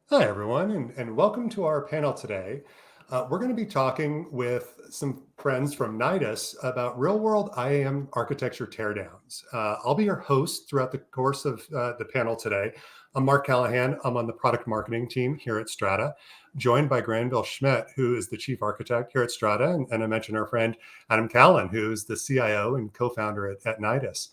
Hi, everyone, and welcome to our panel today. We're going to be talking with some friends from Nyedis about real-world IAM architecture teardowns. I'll be your host throughout the course of the panel today. I'm Mark Callahan. I'm on the product marketing team here at Strata, joined by Granville Schmidt, who is the chief architect here at Strata, and I mentioned our friend Adam Callan, who is the CIO and co-founder at Nyedis.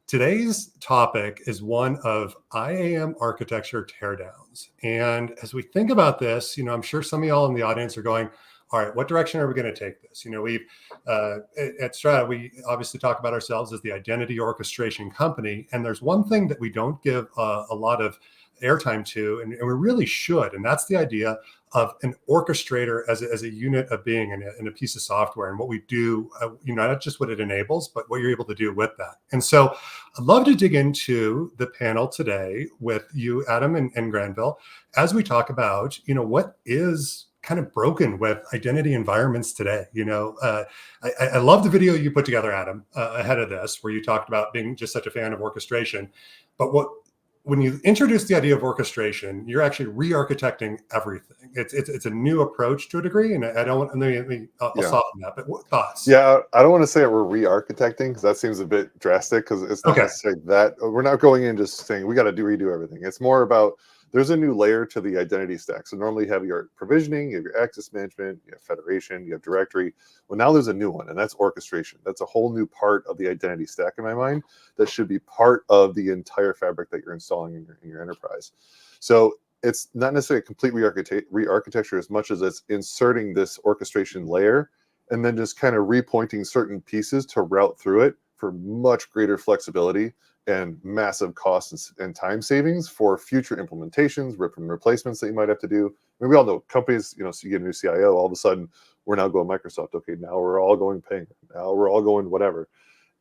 Today's topic is one of IAM architecture teardowns. And as we think about this, I'm sure some of y'all in the audience are going, all right, what direction are we going to take this? We've at Strata, we obviously talk about ourselves as the identity orchestration company. And there's one thing that we don't give a lot of airtime to, and we really should. And that's the idea of an orchestrator as a unit of being in a piece of software, and what we do, not just what it enables, but what you're able to do with that. And so I'd love to dig into the panel today with you, Adam and Granville, as we talk about, what is kind of broken with identity environments today. I love the video you put together, Adam, ahead of this, where you talked about being just such a fan of orchestration. But when you introduce the idea of orchestration, you're actually re-architecting everything. It's a new approach to a degree, and I don't want. I'll soften that. But what thoughts? Yeah, I don't want to say we're re-architecting because that seems a bit drastic. Because it's not necessarily that we're not going in just saying we got to redo everything. It's more about there's a new layer to the identity stack. So normally you have your provisioning, you have your access management, you have federation, you have directory. Well, now there's a new one, and that's orchestration. That's a whole new part of the identity stack in my mind that should be part of the entire fabric that you're installing in your enterprise. So it's not necessarily a complete re-architecture as much as it's inserting this orchestration layer and then just kind of repointing certain pieces to route through it for much greater flexibility and massive costs and time savings for future implementations, rip and replacements that you might have to do. I mean, we all know companies, so you get a new CIO, all of a sudden we're now going Microsoft. Okay, now we're all going Ping. Now we're all going whatever.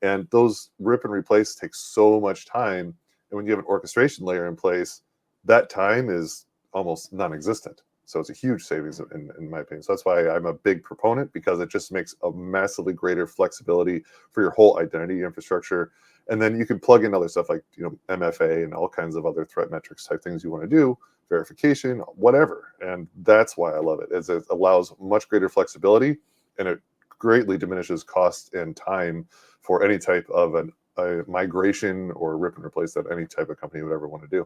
And those rip and replace take so much time. And when you have an orchestration layer in place, that time is almost non-existent. So it's a huge savings in my opinion. So that's why I'm a big proponent, because it just makes a massively greater flexibility for your whole identity infrastructure. And then you can plug in other stuff like MFA and all kinds of other threat metrics type things you want to do, verification, whatever. And that's why I love it, is it allows much greater flexibility, and it greatly diminishes cost and time for any type of a migration or rip and replace that any type of company would ever want to do.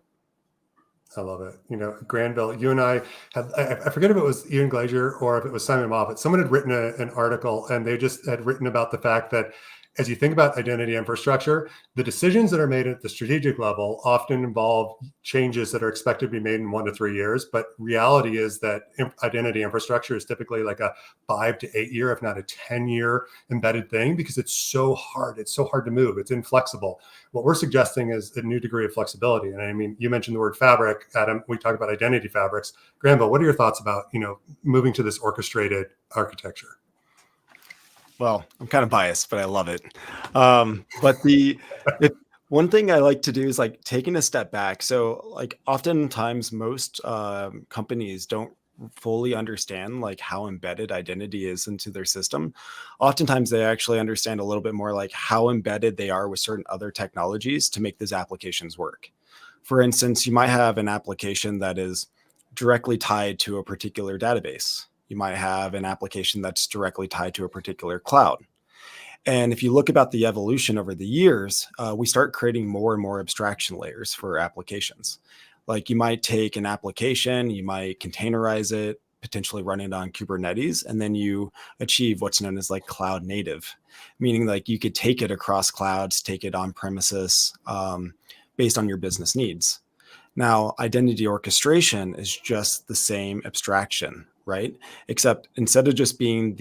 I love it. Granville, you and I had, I forget if it was Ian Glazier or if it was Simon Moffat. Someone had written an article, and they just had written about the fact that as you think about identity infrastructure, the decisions that are made at the strategic level often involve changes that are expected to be made in 1 to 3 years. But reality is that identity infrastructure is typically like a 5 to 8 year, if not a 10-year embedded thing, because it's so hard. It's so hard to move. It's inflexible. What we're suggesting is a new degree of flexibility. And I mean, you mentioned the word fabric, Adam. We talk about identity fabrics. Granville, what are your thoughts about, moving to this orchestrated architecture? Well, I'm kind of biased, but I love it. But one thing I like to do is like taking a step back. So like oftentimes most companies don't fully understand like how embedded identity is into their system. Oftentimes they actually understand a little bit more like how embedded they are with certain other technologies to make these applications work. For instance, you might have an application that is directly tied to a particular database. You might have an application that's directly tied to a particular cloud. And if you look about the evolution over the years, we start creating more and more abstraction layers for applications. Like you might take an application, you might containerize it, potentially run it on Kubernetes, and then you achieve what's known as like cloud native, meaning like you could take it across clouds, take it on premises based on your business needs. Now, identity orchestration is just the same abstraction, right? Except instead of just being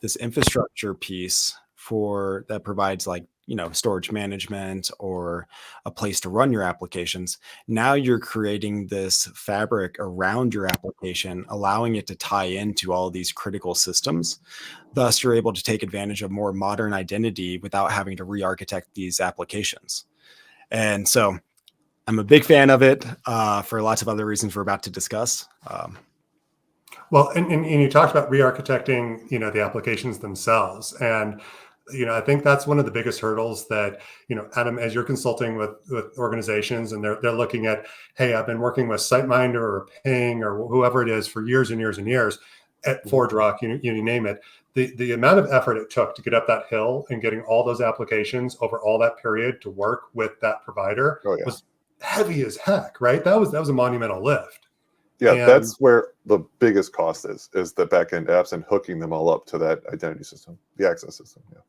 this infrastructure piece that provides like, storage management or a place to run your applications, now you're creating this fabric around your application, allowing it to tie into all of these critical systems. Thus, you're able to take advantage of more modern identity without having to re-architect these applications. And so I'm a big fan of it for lots of other reasons we're about to discuss. Well, and you talked about re-architecting, the applications themselves. And I think that's one of the biggest hurdles that, Adam, as you're consulting with organizations and they're looking at, hey, I've been working with SiteMinder or Ping or whoever it is for years and years and years at ForgeRock, you name it. The amount of effort it took to get up that hill and getting all those applications over all that period to work with that provider was heavy as heck, right? That was a monumental lift. Yeah, that's where the biggest cost is the backend apps and hooking them all up to that identity system, the access system. Yeah,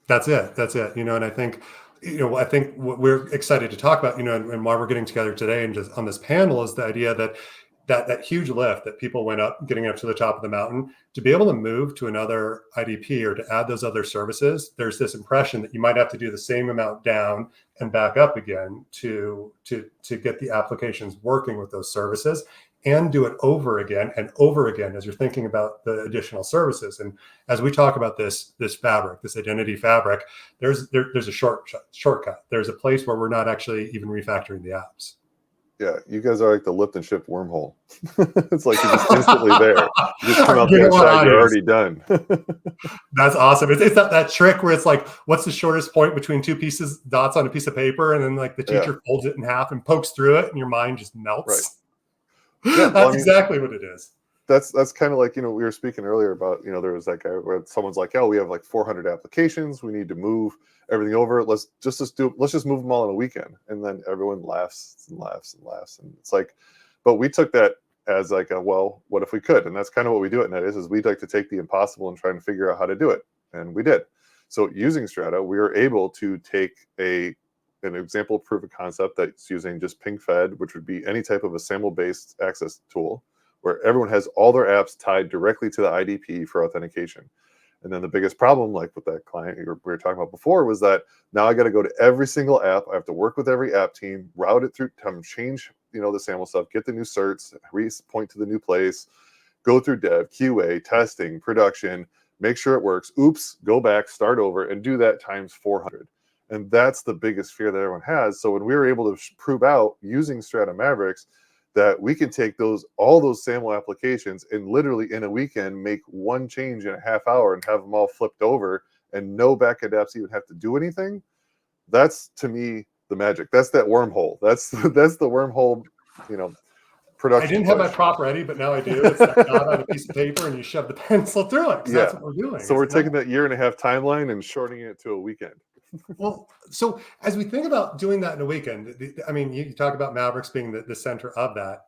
that's it. And I think, I think what we're excited to talk about, and why we're getting together today and just on this panel is the idea that huge lift that people went up, getting up to the top of the mountain, to be able to move to another IDP or to add those other services. There's this impression that you might have to do the same amount down and back up again to get the applications working with those services, and do it over again and over again as you're thinking about the additional services. And as we talk about this fabric, this identity fabric, there's a shortcut. There's a place where we're not actually even refactoring the apps. Yeah, you guys are like the lift and shift wormhole. It's like you're just instantly there. You just come out the other side, you're already done. That's awesome. It's that trick where it's like, what's the shortest point between two dots on a piece of paper? And then like the teacher folds it in half and pokes through it and your mind just melts. Right. Yeah, that's exactly what it is. That's kind of like, we were speaking earlier about, there was that guy where someone's like, oh, we have like 400 applications. We need to move everything over. Let's just move them all in a weekend. And then everyone laughs and laughs and laughs. And it's like, but we took that as like well, what if we could? And that's kind of what we do at NetIS, is we'd like to take the impossible and try and figure out how to do it. And we did. So using Strata, we were able to take an example proof of concept that's using just ping fed, which would be any type of a SAML-based access tool, where everyone has all their apps tied directly to the IDP for authentication. And then the biggest problem, like with that client we were talking about before, was that now I got to go to every single app. I have to work with every app team, route it through, change, the SAML stuff, get the new certs, point to the new place, go through dev, QA, testing, production, make sure it works. Oops, go back, start over, and do that times 400. And that's the biggest fear that everyone has. So when we were able to prove out using Strata Mavericks that we can take all those SAML applications and literally in a weekend make one change in a half hour and have them all flipped over and no backend apps even have to do anything, that's to me the magic. That's that wormhole. That's the wormhole, production. I didn't have my prop ready, but now I do. It's that dot on a piece of paper and you shove the pencil through it. That's what we're doing. So we're taking that 1.5-year timeline and shortening it to a weekend. Well, so as we think about doing that in a weekend, you talk about Mavericks being the center of that.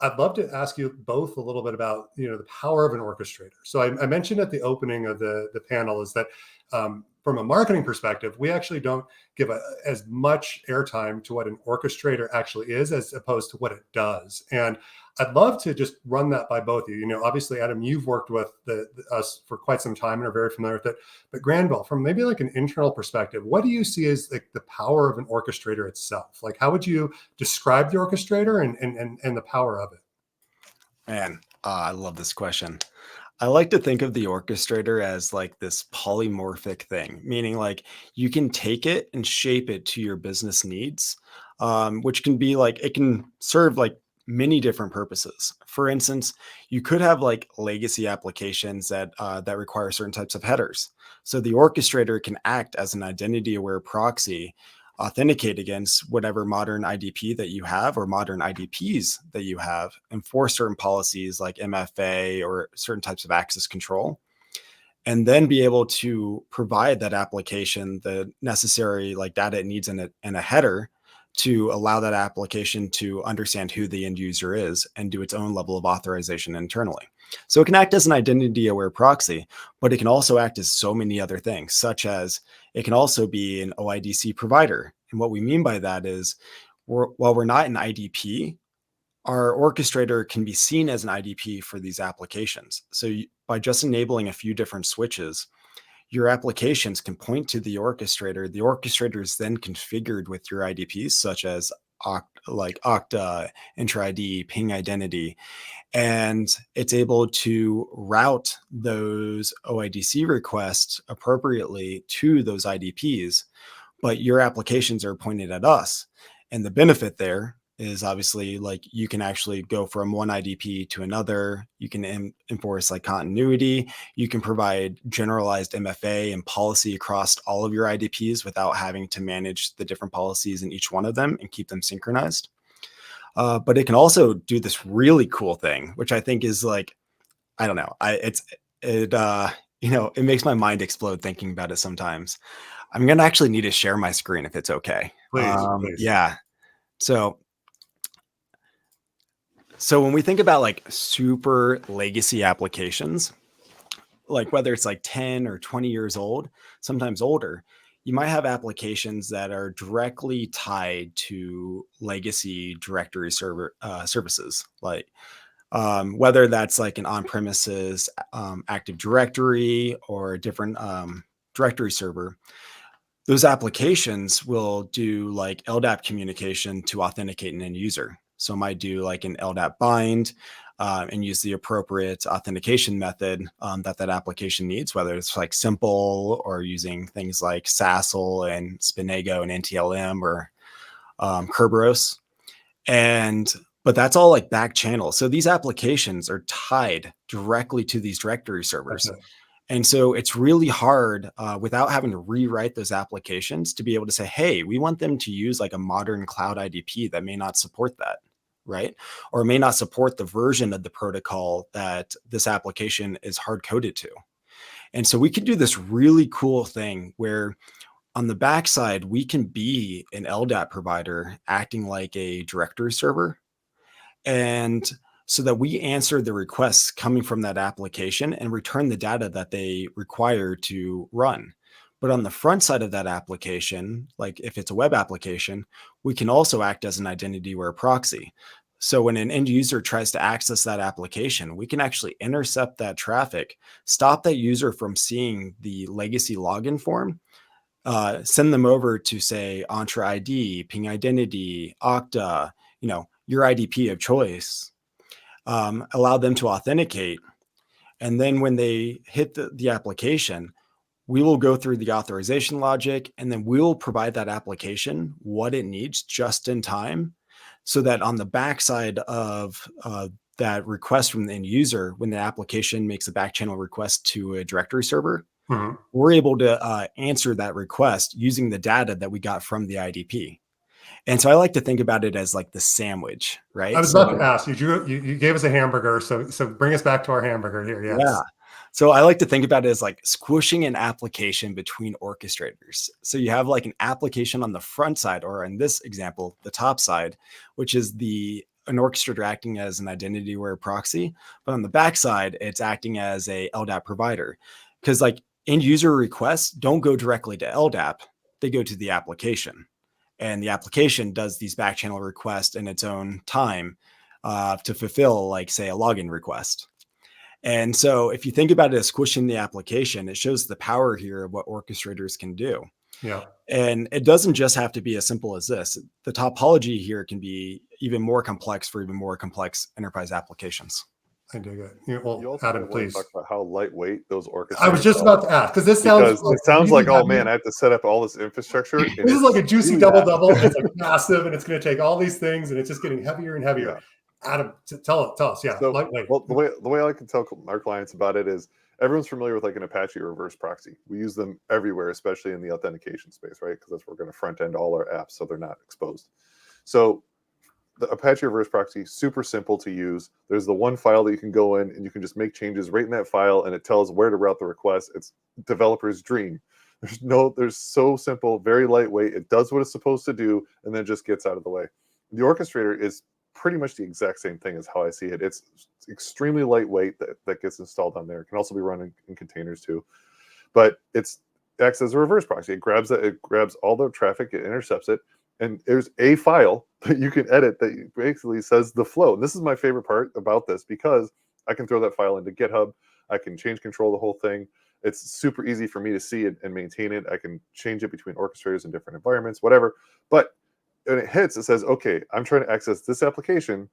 I'd love to ask you both a little bit about, the power of an orchestrator. So I mentioned at the opening of the panel is that from a marketing perspective, we actually don't give as much airtime to what an orchestrator actually is as opposed to what it does. And I'd love to just run that by both of you. Obviously, Adam, you've worked with us for quite some time and are very familiar with it. But Granville, from maybe like an internal perspective, what do you see as like the power of an orchestrator itself? Like, how would you describe the orchestrator and the power of it? Man, I love this question. I like to think of the orchestrator as like this polymorphic thing, meaning like you can take it and shape it to your business needs, which can be like, it can serve like many different purposes. For instance, you could have like legacy applications that require certain types of headers. So the orchestrator can act as an identity-aware proxy, authenticate against whatever modern IDP that you have or modern IDPs that you have, enforce certain policies like MFA or certain types of access control, and then be able to provide that application the necessary like data it needs in a header to allow that application to understand who the end user is and do its own level of authorization internally. So it can act as an identity-aware proxy, but it can also act as so many other things, such as it can also be an OIDC provider. And what we mean by that is, while we're not an IDP, our orchestrator can be seen as an IDP for these applications. So by just enabling a few different switches, your applications can point to the orchestrator. The orchestrator is then configured with your IDPs, such as Okta, Entra ID, Ping Identity, and it's able to route those OIDC requests appropriately to those IDPs, but your applications are pointed at us. And the benefit there is obviously like you can actually go from one IDP to another. You can enforce like continuity. You can provide generalized MFA and policy across all of your IDPs without having to manage the different policies in each one of them and keep them synchronized. But it can also do this really cool thing, which I think is like, I don't know, it makes my mind explode thinking about it sometimes. I'm gonna actually need to share my screen if it's okay. Please, please. Yeah. So when we think about like super legacy applications, like whether it's like 10 or 20 years old, sometimes older, you might have applications that are directly tied to legacy directory services, like whether that's like an on-premises Active Directory or a different directory server. Those applications will do like LDAP communication to authenticate an end user. So it might do like an LDAP bind and use the appropriate authentication method that application needs, whether it's like simple or using things like SASL and Spinego and NTLM or Kerberos. But that's all like back channel. So these applications are tied directly to these directory servers. And so it's really hard without having to rewrite those applications to be able to say, hey, we want them to use like a modern cloud IDP that may not support that, right? Or may not support the version of the protocol that this application is hard coded to. And so we can do this really cool thing where on the backside, we can be an LDAP provider acting like a directory server. And so that we answer the requests coming from that application and return the data that they require to run. But on the front side of that application, like if it's a web application, we can also act as an identity-aware proxy. So when an end user tries to access that application, we can actually intercept that traffic, stop that user from seeing the legacy login form, send them over to say Entra ID, Ping Identity, Okta, your IDP of choice, allow them to authenticate. And then when they hit the application, we will go through the authorization logic, and then we'll provide that application what it needs just in time, so that on the backside of that request from the end user, when the application makes a back channel request to a directory server, we're able to answer that request using the data that we got from the IDP. And so I like to think about it as like the sandwich, right? I was about to ask you gave us a hamburger. So bring us back to our hamburger here. Yes. Yeah. So I like to think about it as like squishing an application between orchestrators. So you have like an application on the front side, or in this example, the top side, which is an orchestrator acting as an identity-aware proxy. But on the back side, it's acting as a LDAP provider. Because like end user requests don't go directly to LDAP, they go to the application. And the application does these back channel requests in its own time to fulfill, like, say, a login request. And so if you think about it as squishing the application, it shows the power here of what orchestrators can do. Yeah. And it doesn't just have to be as simple as this. The topology here can be even more complex for even more complex enterprise applications. I dig it. You also Adam, please talk about how lightweight those orchestrators. I was just about to ask, because this sounds like, oh man, I have to set up all this infrastructure. This is like a juicy double. It's like massive, and it's going to take all these things, and it's just getting heavier and heavier. Yeah. Adam, tell us. Yeah. So, well, the way I can tell our clients about it is everyone's familiar with like an Apache reverse proxy. We use them everywhere, especially in the authentication space, right? Because that's where we're going to front end all our apps so they're not exposed. So the Apache reverse proxy, super simple to use. There's the one file that you can go in and you can just make changes right in that file, and it tells where to route the request. It's developer's dream. There's so simple, very lightweight. It does what it's supposed to do, and then just gets out of the way. The orchestrator is pretty much the exact same thing as how I see it. It's extremely lightweight that gets installed on there. It can also be run in containers too, but it acts as a reverse proxy. It grabs all the traffic, it intercepts it, and there's a file that you can edit that basically says the flow. And this is my favorite part about this, because I can throw that file into GitHub. I can change control the whole thing. It's super easy for me to see it and maintain it. I can change it between orchestrators in different environments, whatever. But when it hits, it says, okay, I'm trying to access this application.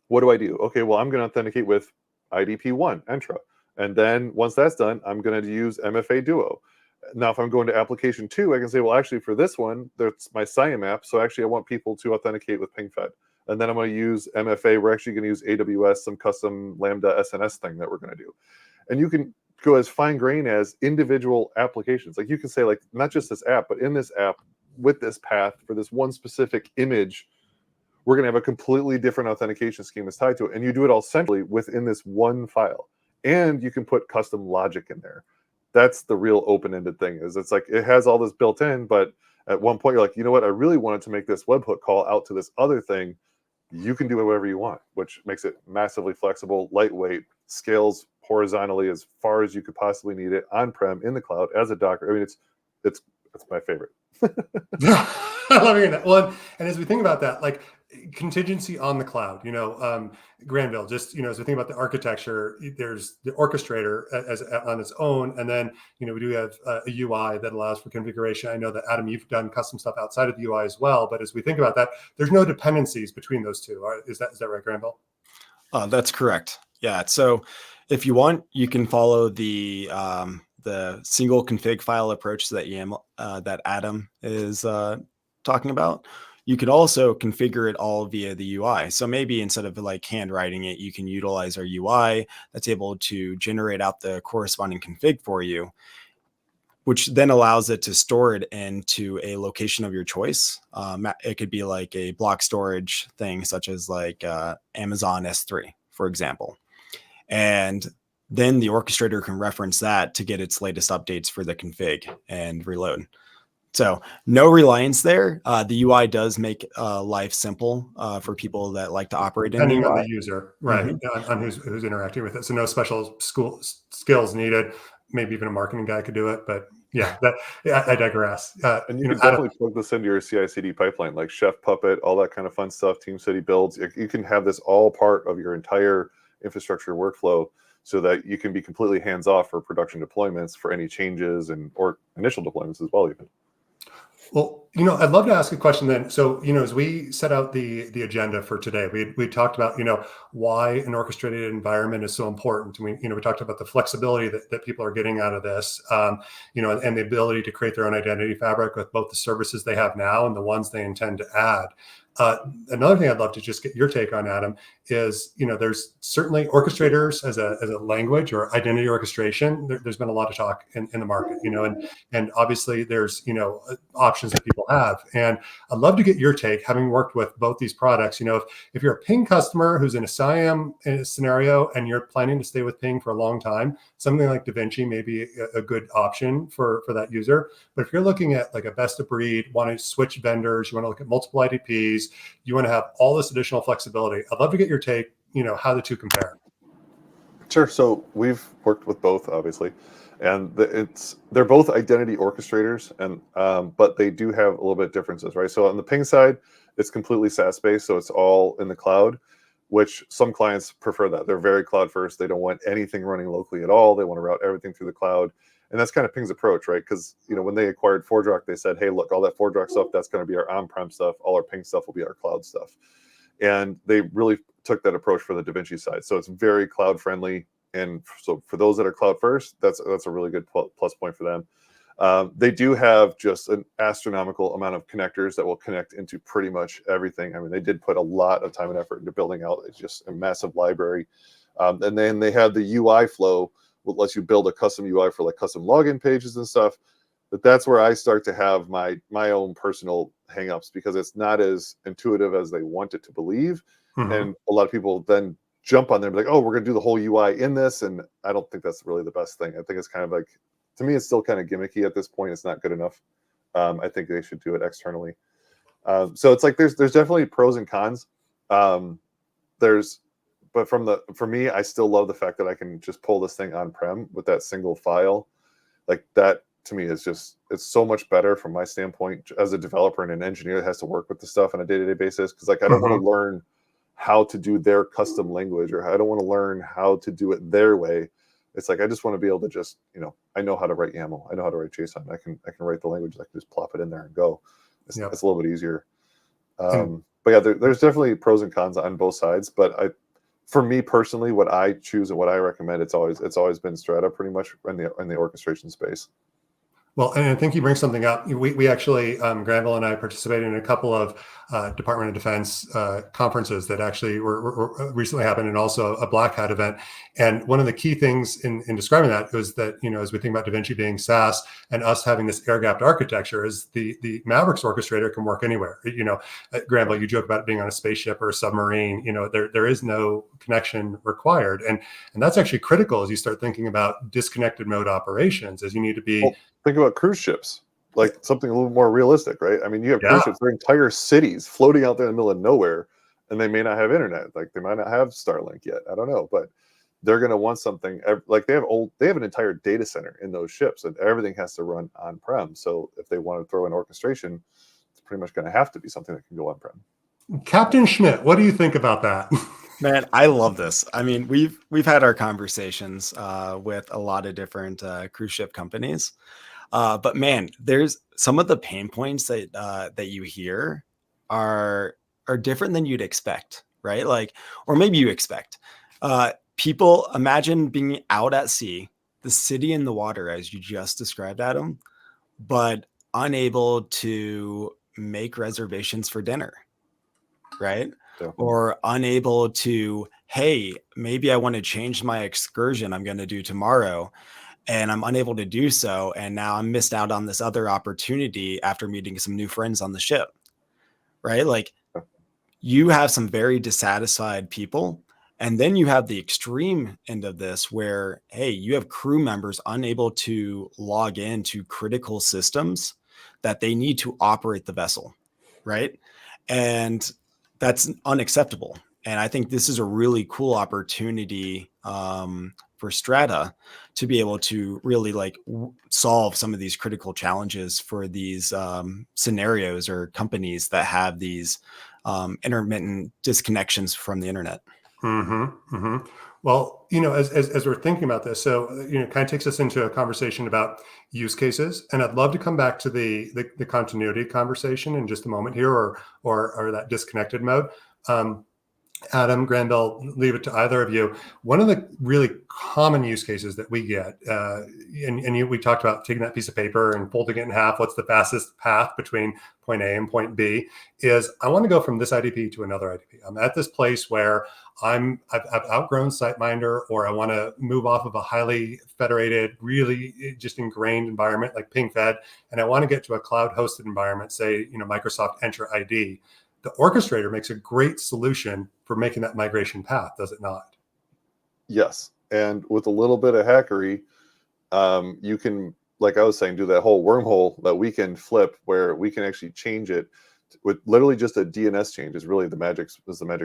What do I do? Okay, well, I'm going to authenticate with IDP1, Entra. And then once that's done, I'm going to use MFA Duo. Now, if I'm going to application 2, I can say, well, actually, for this one, that's my SIAM app. So actually, I want people to authenticate with PingFed. And then I'm going to use MFA. We're actually going to use AWS, some custom Lambda SNS thing that we're going to do. And you can go as fine grain as individual applications. Like you can say, like, not just this app, but in this app with this path for this one specific image, we're going to have a completely different authentication scheme that's tied to it. And you do it all centrally within this one file. And you can put custom logic in there. That's the real open-ended thing, is it's like it has all this built in, but at one point you're like, you know what, I really wanted to make this webhook call out to this other thing. You can do it whatever you want, which makes it massively flexible, lightweight, scales horizontally as far as you could possibly need it on-prem, in the cloud, as a Docker. I mean, it's my favorite. I love hearing that. Well, and as we think about that, like contingency on the cloud, Granville, just, as we think about the architecture, there's the orchestrator as on its own. And then, we do have a UI that allows for configuration. I know that, Adam, you've done custom stuff outside of the UI as well. But as we think about that, there's no dependencies between those two. Is that right, Granville? That's correct. Yeah. So if you want, you can follow the single config file approach that that Adam is talking about. You could also configure it all via the UI. So maybe instead of like handwriting it, you can utilize our UI that's able to generate out the corresponding config for you, which then allows it to store it into a location of your choice. It could be like a block storage thing, such as like Amazon S3, for example. And then the orchestrator can reference that to get its latest updates for the config and reload. So no reliance there. The UI does make life simple for people that like to operate in Depending the UI. on the user, right? On who's interacting with it. So no special skills needed. Maybe even a marketing guy could do it, but I digress. And you can definitely plug this into your CI/CD pipeline, like Chef Puppet, all that kind of fun stuff. TeamCity builds. You can have this all part of your entire infrastructure workflow, so that you can be completely hands off for production deployments, for any changes or initial deployments as well, even. Well, I'd love to ask a question then. So, as we set out the agenda for today, we talked about, why an orchestrated environment is so important. We talked about the flexibility that people are getting out of this, and the ability to create their own identity fabric with both the services they have now and the ones they intend to add. Another thing I'd love to just get your take on, Adam, is, there's certainly orchestrators as a language, or identity orchestration. There's been a lot of talk in the market, and obviously there's, options that people have. And I'd love to get your take, having worked with both these products. If you're a Ping customer who's in a IAM scenario and you're planning to stay with Ping for a long time, something like DaVinci may be a good option for that user. But if you're looking at like a best of breed, want to switch vendors, you want to look at multiple IDPs, you want to have all this additional flexibility, I'd love to get your take, how the two compare. Sure. So we've worked with both, obviously, and they're both identity orchestrators, and but they do have a little bit of differences, right? So on the Ping side, it's completely SaaS based, so it's all in the cloud, which some clients prefer that. They're very cloud first. They don't want anything running locally at all. They want to route everything through the cloud. And that's kind of Ping's approach, right? Because when they acquired ForgeRock, they said, hey, look, all that ForgeRock stuff, that's going to be our on-prem stuff. All our Ping stuff will be our cloud stuff. And they really took that approach for the DaVinci side. So it's very cloud friendly. And so for those that are cloud first, that's a really good plus point for them. They do have just an astronomical amount of connectors that will connect into pretty much everything. I mean, they did put a lot of time and effort into building out just a massive library. And then they have the UI flow, which lets you build a custom UI for like custom login pages and stuff. But that's where I start to have my own personal hangups, because it's not as intuitive as they want it to believe. And a lot of people then jump on there and be like, oh, we're going to do the whole UI in this. And I don't think that's really the best thing. I think it's kind of like, to me, it's still kind of gimmicky at this point. It's not good enough. I think they should do it externally. So it's like, there's definitely pros and cons. But for me, I still love the fact that I can just pull this thing on-prem with that single file. Like that, to me, is just, it's so much better from my standpoint as a developer and an engineer that has to work with the stuff on a day-to-day basis. Because like, I don't want to learn how to do their custom language, or I don't want to learn how to do it their way. It's like, I just want to be able to just, I know how to write YAML. I know how to write JSON. I can write the language. I can just plop it in there and go. It's a little bit easier. But yeah, there's definitely pros and cons on both sides. But for me personally, what I choose and what I recommend, it's always been Strata pretty much in the orchestration space. Well, and I think you bring something up. We actually, Granville and I participated in a couple of Department of Defense conferences that actually were recently happened, and also a Black Hat event. And one of the key things in describing that was that, as we think about DaVinci being SaaS and us having this air-gapped architecture, is the Maverics orchestrator can work anywhere. Granville, you joke about it being on a spaceship or a submarine. There is no connection required, and that's actually critical as you start thinking about disconnected mode operations, as you need to be. Think about cruise ships, like something a little more realistic, right? I mean, you have Yeah. cruise ships, their entire cities floating out there in the middle of nowhere, and they may not have internet. Like they might not have Starlink yet. I don't know, but they're going to want something like they have an entire data center in those ships, and everything has to run on-prem. So if they want to throw in orchestration, it's pretty much going to have to be something that can go on-prem. Captain Schmidt, what do you think about that? Man, I love this. I mean, we've had our conversations with a lot of different cruise ship companies. But man, there's some of the pain points that you hear are different than you'd expect, right? Like, or maybe you expect. People imagine being out at sea, the city in the water, as you just described, Adam, but unable to make reservations for dinner, right? Yeah. Or unable to, hey, maybe I want to change my excursion I'm going to do tomorrow, and I'm unable to do so. And now I'm missed out on this other opportunity after meeting some new friends on the ship, right? Like you have some very dissatisfied people. And then you have the extreme end of this where, hey, you have crew members unable to log into critical systems that they need to operate the vessel, right? And that's unacceptable. And I think this is a really cool opportunity for Strata to be able to really solve some of these critical challenges for these scenarios or companies that have these intermittent disconnections from the internet. Mm-hmm, mm-hmm. Well, as we're thinking about this, so it kind of takes us into a conversation about use cases, and I'd love to come back to the continuity conversation in just a moment here, or that disconnected mode. Adam, Granville, leave it to either of you. One of the really common use cases that we get, we talked about taking that piece of paper and folding it in half. What's the fastest path between point A and point B? Is I want to go from this IDP to another IDP. I'm at this place where I've outgrown SiteMinder, or I want to move off of a highly federated, really just ingrained environment like PingFed, and I want to get to a cloud-hosted environment, say Microsoft Entra ID. The orchestrator makes a great solution for making that migration path, does it not? Yes. And with a little bit of hackery, you can, like I was saying, do that whole wormhole that we can flip where we can actually change it with literally just a DNS change is really the magic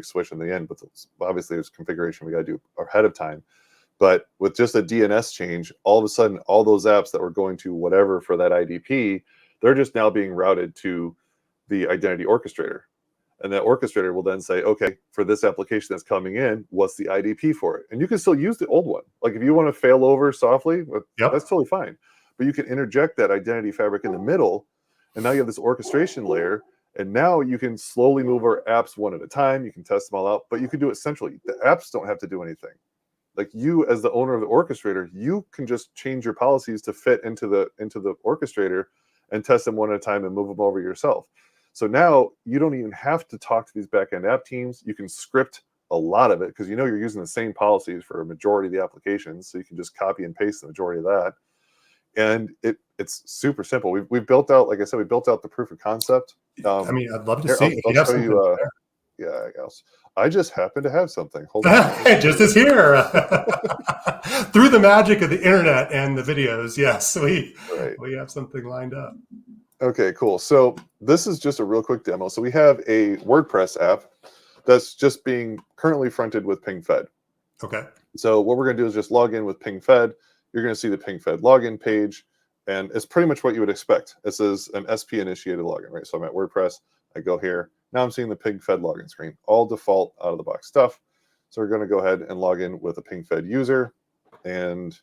switch in the end. But obviously there's configuration we got to do ahead of time. But with just a DNS change, all of a sudden, all those apps that were going to whatever for that IDP, they're just now being routed to the identity orchestrator. And that orchestrator will then say, okay, for this application that's coming in, what's the IDP for it? And you can still use the old one. Like if you want to fail over softly, that's totally fine. But you can interject that identity fabric in the middle, and now you have this orchestration layer. And now you can slowly move our apps one at a time. You can test them all out, but you can do it centrally. The apps don't have to do anything. Like you, as the owner of the orchestrator, you can just change your policies to fit into the orchestrator and test them one at a time and move them over yourself. So now you don't even have to talk to these backend app teams. You can script a lot of it because you're using the same policies for a majority of the applications. So you can just copy and paste the majority of that. And it's super simple. We've built out, like I said, we built out the proof of concept. I'd love to see. I'll show you. Yeah, I guess. I just happen to have something. Hold on. It just is here. Through the magic of the internet and the videos, yes, we have something lined up. Okay, cool. So this is just a real quick demo. So we have a WordPress app that's just being currently fronted with PingFed. Okay. So what we're going to do is just log in with PingFed. You're going to see the PingFed login page, and it's pretty much what you would expect. This is an SP-initiated login, right? So I'm at WordPress. I go here. Now I'm seeing the PingFed login screen, all default out-of-the-box stuff. So we're going to go ahead and log in with a PingFed user, and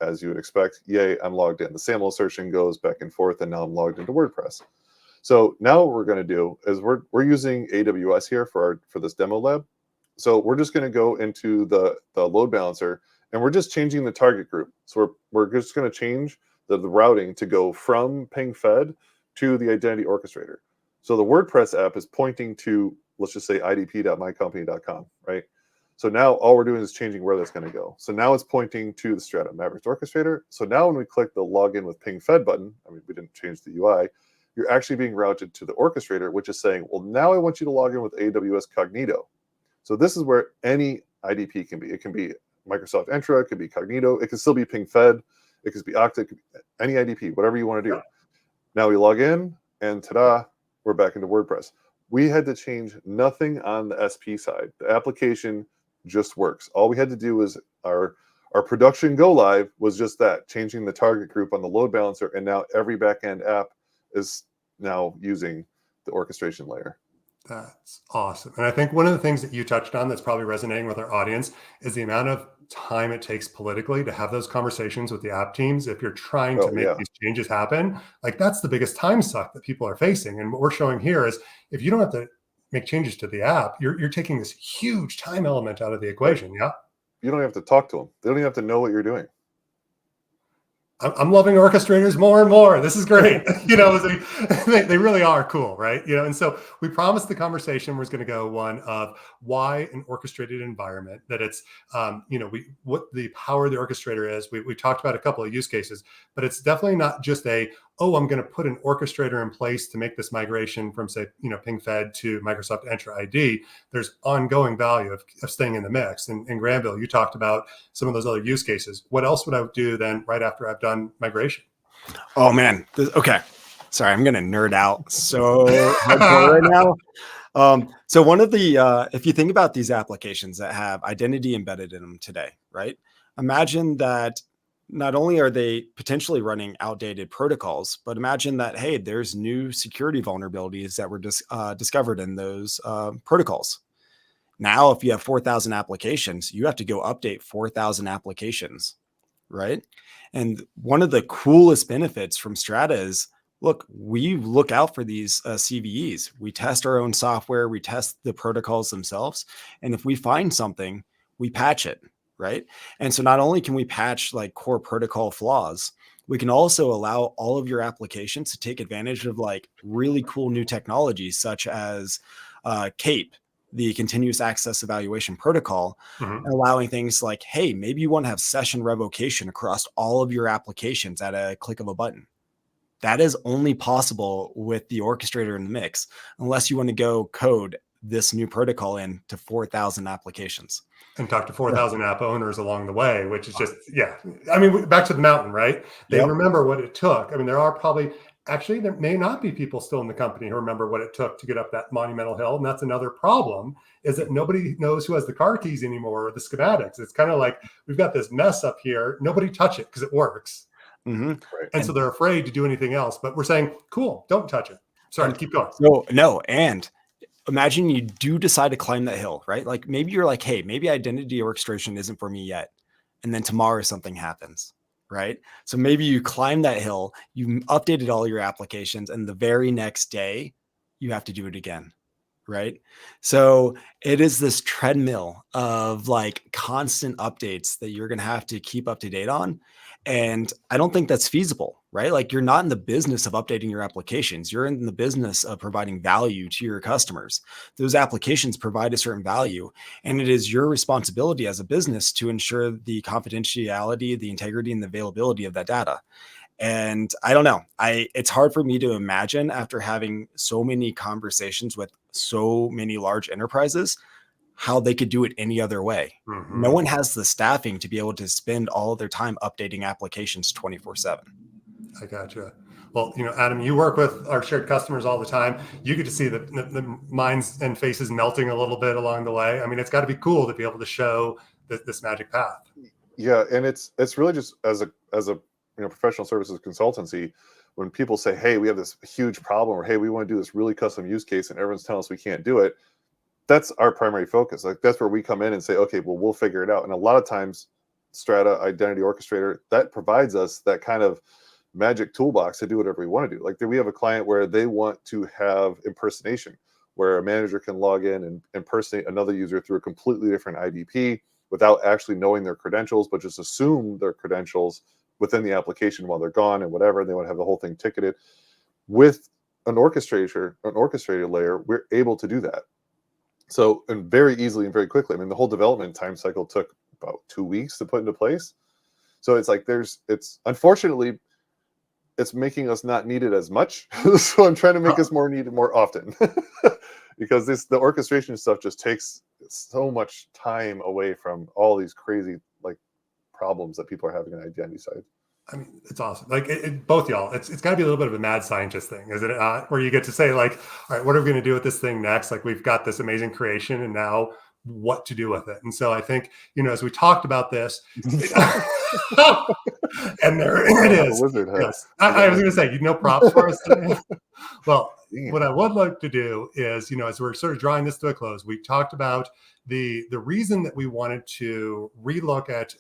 as you would expect, yay, I'm logged in. The SAML assertion goes back and forth, and now I'm logged into WordPress. So now what we're going to do is we're using AWS here for this demo lab. So we're just going to go into the load balancer, and we're just changing the target group. So we're just going to change the routing to go from ping fed to the identity orchestrator. So the WordPress app is pointing to, let's just say idp.mycompany.com, right? So now all we're doing is changing where that's going to go. So now it's pointing to the Strata Maverics orchestrator. So now when we click the login with ping fed button, I mean, we didn't change the UI, you're actually being routed to the orchestrator, which is saying, well, now I want you to log in with AWS Cognito. So this is where any IDP can be. It can be Microsoft Entra, it could be Cognito, it can still be ping fed, it could be Okta, it could be any IDP, whatever you want to do. Yeah. Now we log in, and ta-da, we're back into WordPress. We had to change nothing on the SP side. The application just works. All we had to do was our production go live was just that, changing the target group on the load balancer, and now every backend app is now using the orchestration layer. That's awesome. And I think one of the things that you touched on that's probably resonating with our audience is the amount of time it takes politically to have those conversations with the app teams. If you're trying to make these changes happen, like that's the biggest time suck that people are facing. And what we're showing here is if you don't have to make changes to the app, you're taking this huge time element out of the equation. Yeah. You don't have to talk to them. They don't even have to know what you're doing. I'm loving orchestrators more and more. This is great. They really are cool, right? And so we promised the conversation was going to go one of why an orchestrated environment, that it's, what the power of the orchestrator is. We talked about a couple of use cases, but it's definitely not just I'm going to put an orchestrator in place to make this migration from, say, ping fed to Microsoft Entra ID. There's ongoing value of staying in the mix. And Granville, you talked about some of those other use cases. What else would I do then right after I've done migration? Oh man. Okay. Sorry, I'm going to nerd out so hardcore right now. So one of the, if you think about these applications that have identity embedded in them today, right? Imagine that not only are they potentially running outdated protocols, but imagine that, hey, there's new security vulnerabilities that were discovered in those protocols. Now, if you have 4,000 applications, you have to go update 4,000 applications, right? And one of the coolest benefits from Strata is, look, we look out for these CVEs. We test our own software. We test the protocols themselves. And if we find something, we patch it, right? And so not only can we patch like core protocol flaws, we can also allow all of your applications to take advantage of like really cool new technologies such as CAPE, the continuous access evaluation protocol, allowing things like, hey, maybe you want to have session revocation across all of your applications at a click of a button. That is only possible with the orchestrator in the mix, unless you want to go code this new protocol in to 4,000 applications. And talk to 4,000 app owners along the way, which is just, I mean, back to the mountain, right? They remember what it took. I mean, there are probably, actually, there may not be people still in the company who remember what it took to get up that monumental hill. And that's another problem, is that nobody knows who has the car keys anymore or the schematics. It's kind of like, we've got this mess up here. Nobody touch it because it works. Right. And so they're afraid to do anything else. But we're saying, cool, don't touch it. Sorry, keep going. No, and imagine you do decide to climb that hill, right? Like maybe you're like, hey, maybe identity orchestration isn't for me yet. And then tomorrow something happens, right? So maybe you climb that hill, you updated all your applications, and the very next day you have to do it again, right? So it is this treadmill of like constant updates that you're going to have to keep up to date on. And I don't think that's feasible, right? Like you're not in the business of updating your applications. You're in the business of providing value to your customers. Those applications provide a certain value, and it is your responsibility as a business to ensure the confidentiality, the integrity, and the availability of that data. And I don't know, it's hard for me to imagine, after having so many conversations with so many large enterprises, how they could do it any other way. No one has the staffing to be able to spend all of their time updating applications 24/7. I gotcha. Well, Adam, you work with our shared customers all the time. You get to see the minds and faces melting a little bit along the way. I mean, it's got to be cool to be able to show this magic path. Yeah, and it's really just as a professional services consultancy, when people say, hey, we have this huge problem, or hey, we want to do this really custom use case, and everyone's telling us we can't do it. That's our primary focus. Like that's where we come in and say, okay, well, we'll figure it out. And a lot of times, Strata Identity Orchestrator, that provides us that kind of magic toolbox to do whatever we want to do. Like we have a client where they want to have impersonation, where a manager can log in and impersonate another user through a completely different IDP without actually knowing their credentials, but just assume their credentials within the application while they're gone and whatever. They want to have the whole thing ticketed. With an orchestrated layer, we're able to do that. So, and very easily and very quickly. I mean, the whole development time cycle took about 2 weeks to put into place. So it's like it's unfortunately, it's making us not needed as much. So I'm trying to make us more needed more often because the orchestration stuff just takes so much time away from all these crazy like problems that people are having on the identity side. I mean, it's awesome. Like both y'all, it's got to be a little bit of a mad scientist thing, isn't it? Where you get to say like, all right, what are we going to do with this thing next? Like we've got this amazing creation and now what to do with it. And so I think, as we talked about this, and there it is. Wizard hat. Yes. I was going to say, props for us today. Well, what I would like to do is, as we're sort of drawing this to a close, we talked about the reason that we wanted to relook at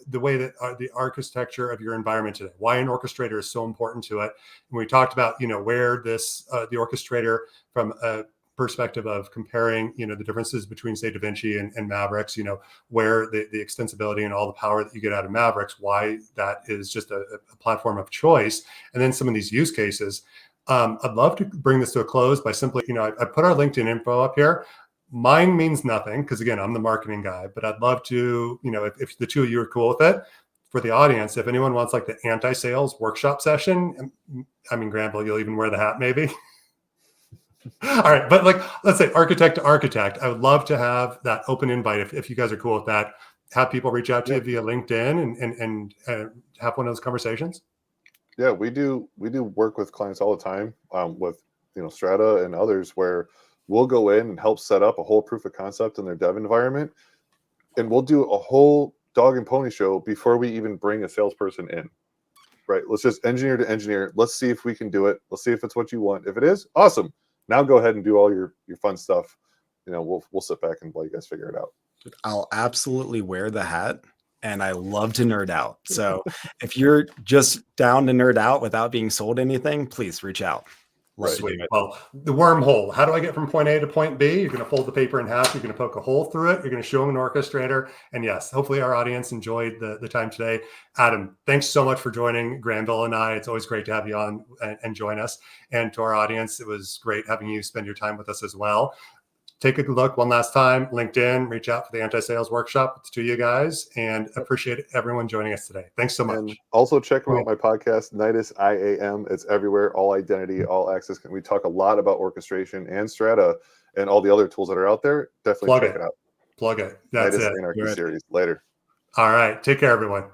the way that the architecture of your environment today, why an orchestrator is so important to it. And we talked about, where this, the orchestrator from a perspective of comparing, the differences between say DaVinci and Maverics, where the extensibility and all the power that you get out of Maverics, why that is just a platform of choice. And then some of these use cases. I'd love to bring this to a close by simply, I put our LinkedIn info up here. Mine means nothing because again, I'm the marketing guy, but I'd love to, if the two of you are cool with it, for the audience, if anyone wants like the anti-sales workshop session, I mean, Granville, you'll even wear the hat maybe. All right. But like, let's say architect to architect, I would love to have that open invite. If you guys are cool with that, have people reach out to you via LinkedIn and have one of those conversations. Yeah, we do work with clients all the time with, Strata and others where we'll go in and help set up a whole proof of concept in their dev environment. And we'll do a whole dog and pony show before we even bring a salesperson in, right? Let's just engineer to engineer. Let's see if we can do it. Let's see if it's what you want. If it is, awesome. Now go ahead and do all your fun stuff. We'll sit back and let you guys figure it out. I'll absolutely wear the hat. And I love to nerd out. So if you're just down to nerd out without being sold anything, please reach out. Right. Sweet. Well, the wormhole. How do I get from point A to point B? You're going to fold the paper in half. You're going to poke a hole through it. You're going to show them an orchestrator. And yes, hopefully our audience enjoyed the time today. Adam, thanks so much for joining Granville and I. It's always great to have you on and join us. And to our audience, it was great having you spend your time with us as well. Take a look one last time, LinkedIn, reach out for the anti-sales workshop. It's to you guys and appreciate everyone joining us today. Thanks so much. And also check out my podcast, Nyedis, IAM. It's everywhere, all identity, all access. We talk a lot about orchestration and Strata and all the other tools that are out there. Definitely check it out. Plug it. That's Nyedis it. Anarchy series. Later. All right. Take care, everyone.